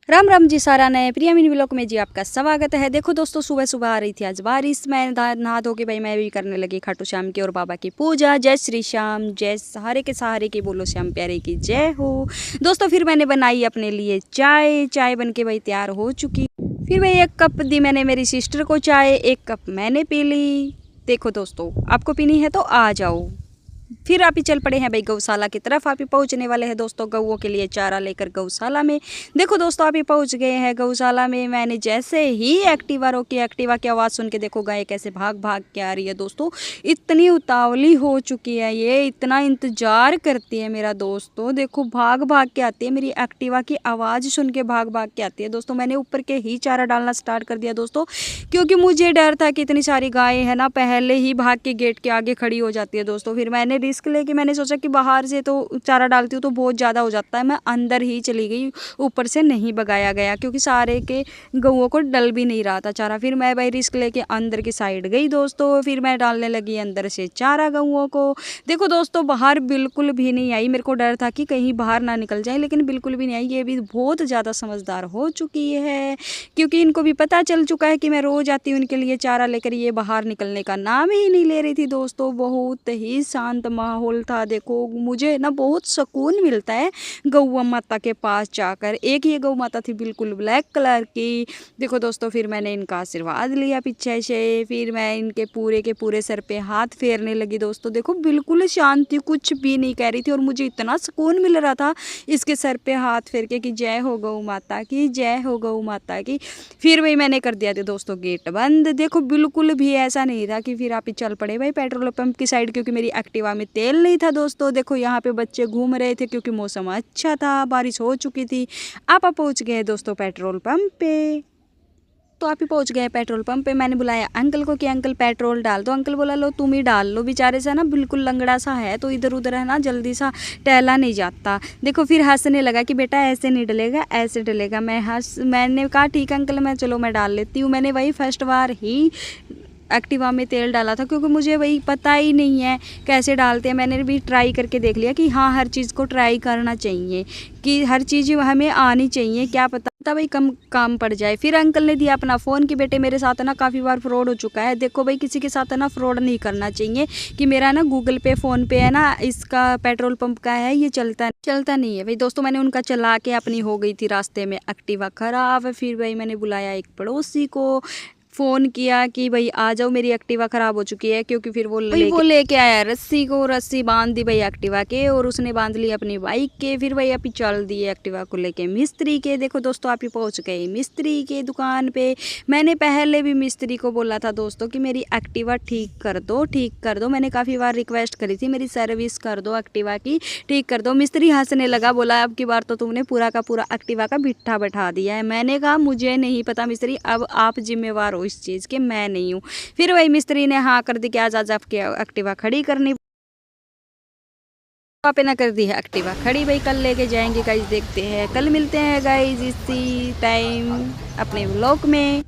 राम राम जी सारा नए प्रिया mini blog में जी आपका स्वागत है। देखो दोस्तों, सुबह सुबह आ रही थी आज बारिश। मैं नहा धो के भाई मैं भी करने लगी खाटू श्याम की और बाबा की पूजा। जय श्री श्याम, जय सहारे के सहारे की, बोलो श्याम प्यारे की जय हो। दोस्तों फिर मैंने बनाई अपने लिए चाय। चाय बन के भाई तैयार हो चुकी। फिर भाई 1 कप दी मैंने मेरी सिस्टर को चाय, 1 कप मैंने पी ली। देखो दोस्तों, आपको पीनी है तो आ जाओ। फिर आप ही चल पड़े हैं भाई गौशाला की तरफ। आप ही पहुंचने वाले हैं दोस्तों गौओं के लिए चारा लेकर गौशाला में। देखो दोस्तों, आप ही पहुंच गए हैं गौशाला में। मैंने जैसे ही एक्टिवा रोकी, एक्टिवा की आवाज़ सुन के देखो गाय कैसे भाग भाग के आ रही है दोस्तों। इतनी उतावली हो चुकी है ये, इतना इंतजार करती है मेरा दोस्तों। देखो भाग भाग के आती है, मेरी एक्टिवा की आवाज़ सुन के भाग भाग के आती है दोस्तों। मैंने ऊपर के ही चारा डालना स्टार्ट कर दिया दोस्तों, क्योंकि मुझे डर था कि इतनी सारी गाय है ना, पहले ही भाग के गेट के आगे खड़ी हो जाती है दोस्तों। फिर मैंने रिस्क लेके मैंने सोचा कि बाहर से तो चारा डालती हूँ तो बहुत ज़्यादा हो जाता है, मैं अंदर ही चली गई। ऊपर से नहीं भगाया गया क्योंकि सारे के गऊओं को डल भी नहीं रहा था चारा। फिर मैं भाई रिस्क लेके अंदर की साइड गई दोस्तों। फिर मैं डालने लगी अंदर से चारा गऊओं को। देखो दोस्तों, बाहर बिल्कुल भी नहीं आई। मेरे को डर था कि कहीं बाहर ना निकल जाए, लेकिन बिल्कुल भी नहीं आई। ये भी बहुत ज़्यादा समझदार हो चुकी है, क्योंकि इनको भी पता चल चुका है कि मैं रोज़ आती हूँ उनके लिए चारा लेकर। ये बाहर निकलने का नाम ही नहीं ले रही थी दोस्तों। बहुत ही शांत माहौल था। देखो मुझे ना बहुत सुकून मिलता है गौ माता के पास जाकर। एक ये गौ माता थी बिल्कुल ब्लैक कलर की। देखो दोस्तों, फिर मैंने इनका आशीर्वाद लिया पीछे से। फिर मैं इनके पूरे के पूरे सर पे हाथ फेरने लगी दोस्तों। देखो बिल्कुल शांत थी, कुछ भी नहीं कह रही थी और मुझे इतना सुकून मिल रहा था इसके सर पे हाथ फेर के कि जय हो गौ माता की, जय हो गौ माता की। फिर वही मैंने कर दिया था दोस्तों गेट बंद। देखो बिल्कुल भी ऐसा नहीं था कि फिर आप ही चल पड़े भाई पेट्रोल पंप की साइड, क्योंकि मेरी एक्टिवा में तेल नहीं था दोस्तों। देखो यहाँ पे बच्चे घूम रहे थे क्योंकि मौसम अच्छा था, बारिश हो चुकी थी। आप पहुँच गए दोस्तों पेट्रोल पंप पे। तो आप ही पहुंच गए पेट्रोल पंप पे। मैंने बुलाया अंकल को कि अंकल पेट्रोल डाल दो। अंकल बोला लो तुम ही डाल लो, बेचारे से ना बिल्कुल लंगड़ा सा है तो इधर उधर है ना जल्दी सा टहला नहीं जाता। देखो फिर हंसने लगा कि बेटा ऐसे नहीं डलेगा, ऐसे डलेगा। मैंने कहा ठीक है अंकल, मैं डाल लेती हूँ। मैंने वही फर्स्ट बार ही एक्टिवा में तेल डाला था, क्योंकि मुझे वही पता ही नहीं है कैसे डालते हैं। मैंने भी ट्राई करके देख लिया कि हाँ हर चीज़ को ट्राई करना चाहिए, कि हर चीज़ हमें आनी चाहिए, क्या पता भाई कम काम पड़ जाए। फिर अंकल ने दिया अपना फ़ोन कि बेटे मेरे साथ ना काफ़ी बार फ्रॉड हो चुका है। देखो भाई किसी के साथ ना फ्रॉड नहीं करना चाहिए, कि मेरा ना गूगल पे फ़ोन पे है ना, इसका पेट्रोल पंप का है, ये चलता नहीं है भाई दोस्तों। मैंने उनका चला के अपनी हो गई थी रास्ते में एक्टिवा ख़राब। फिर भाई मैंने बुलाया एक पड़ोसी को, फ़ोन किया कि भाई आ जाओ मेरी एक्टिवा ख़राब हो चुकी है, क्योंकि फिर वो लेके आया रस्सी को। रस्सी बांध दी भाई एक्टिवा के और उसने बांध ली अपनी बाइक के। फिर भाई अभी चल दिए एक्टिवा को लेके मिस्त्री के। देखो दोस्तों, आप ही पहुंच गए मिस्त्री के दुकान पे। मैंने पहले भी मिस्त्री को बोला था दोस्तों कि मेरी एक्टिवा ठीक कर दो, ठीक कर दो। मैंने काफ़ी बार रिक्वेस्ट करी थी मेरी सर्विस कर दो, एक्टिवा की ठीक कर दो। मिस्त्री हंसने लगा, बोला अब की बार तो तुमने पूरा का पूरा एक्टिवा का बिट्ठा बैठा दिया है। मैंने कहा मुझे नहीं पता मिस्त्री, अब आप जिम्मेवार हो इस चीज़ के, मैं नहीं हूँ। फिर वही मिस्त्री ने हाँ कर दी कि आज आपके एक्टिवा खड़ी करनी। पे ना कर दी है एक्टिवा खड़ी भाई, कल लेके जाएंगे गाइज। देखते हैं कल मिलते हैं गाइज इसी टाइम अपने व्लॉग में।